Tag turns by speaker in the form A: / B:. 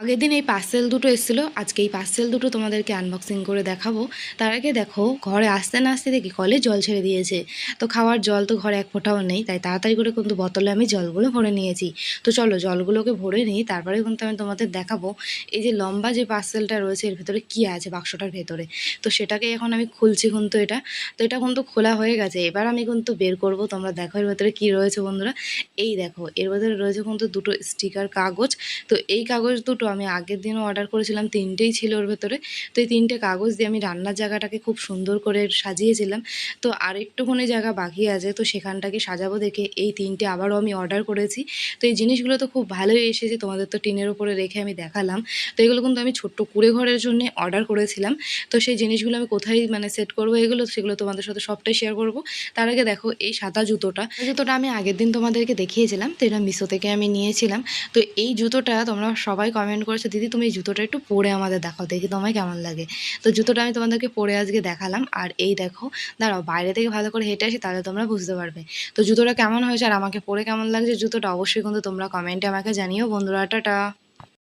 A: আগের দিন এই পার্সেল দুটো এসেছিলো, আজকে এই পার্সেল দুটো তোমাদেরকে আনবক্সিং করে দেখাবো। তার আগে দেখো, ঘরে আসতে না আসতে দেখি কলে জল ছেড়ে দিয়েছে। তো খাওয়ার জল তো ঘরে এক ফোঁটাও নেই, তাই তাড়াতাড়ি করে কিন্তু বোতলে আমি জলগুলো ভরে নিয়েছি। তো চলো জলগুলোকে ভরে নিই, তারপরে কিন্তু আমি তোমাদের দেখাবো এই যে লম্বা যে পার্সেলটা রয়েছে এর ভেতরে কী আছে বাক্সটার ভেতরে। তো সেটাকে এখন আমি খুলছি কিন্তু এটা কিন্তু খোলা হয়ে গেছে। এবার আমি কিন্তু বের করব, তোমরা দেখো এর ভেতরে কী রয়েছে বন্ধুরা। এই দেখো এর ভেতরে রয়েছে কিন্তু দুটো স্টিকার কাগজ। তো এই কাগজ দুটো আমি আগের দিনও অর্ডার করেছিলাম, তিনটেই ছিল ওর ভেতরে। তো এই তিনটে কাগজ দিয়ে আমি রান্নার জায়গাটাকে খুব সুন্দর করে সাজিয়েছিলাম। তো আর একটুখানি জায়গা বাকি আছে, তো সেখানটাকে সাজাবো দেখে এই তিনটে আবারও আমি অর্ডার করেছি। তো এই জিনিসগুলো তো খুব ভালোই এসেছে, তোমাদের তো টিনের ওপরে রেখে আমি দেখালাম। তো এগুলো কিন্তু আমি ছোট্ট কুঁড়ে ঘরের জন্য অর্ডার করেছিলাম। তো সেই জিনিসগুলো আমি কোথায় সেট করবো এগুলো, সেগুলো তোমাদের সাথে সবটাই শেয়ার করবো। তার আগে দেখো এই সাদা জুতোটা আমি আগের দিন তোমাদেরকে দেখিয়েছিলাম, তো এটা মিশো থেকে আমি নিয়েছিলাম। তো এই জুতোটা তোমরা সবাই কমেন্ট করেছো, দিদি তুমি এই জুতোটা একটু পরে আমাদের দেখাও, দেখি তোমায় কেমন লাগে। তো জুতোটা আমি তোমাদেরকে পরে আজকে দেখালাম। আর এই দেখো, দাঁড়াও বাইরে থেকে ভালো করে হেঁটে আসি, তাহলে তোমরা বুঝতে পারবে তো জুতোটা কেমন হয়েছে আর আমাকে পরে কেমন লাগছে জুতোটা। অবশ্যই কিন্তু তোমরা কমেন্টে আমাকে জানিও বন্ধুরা। টাটা।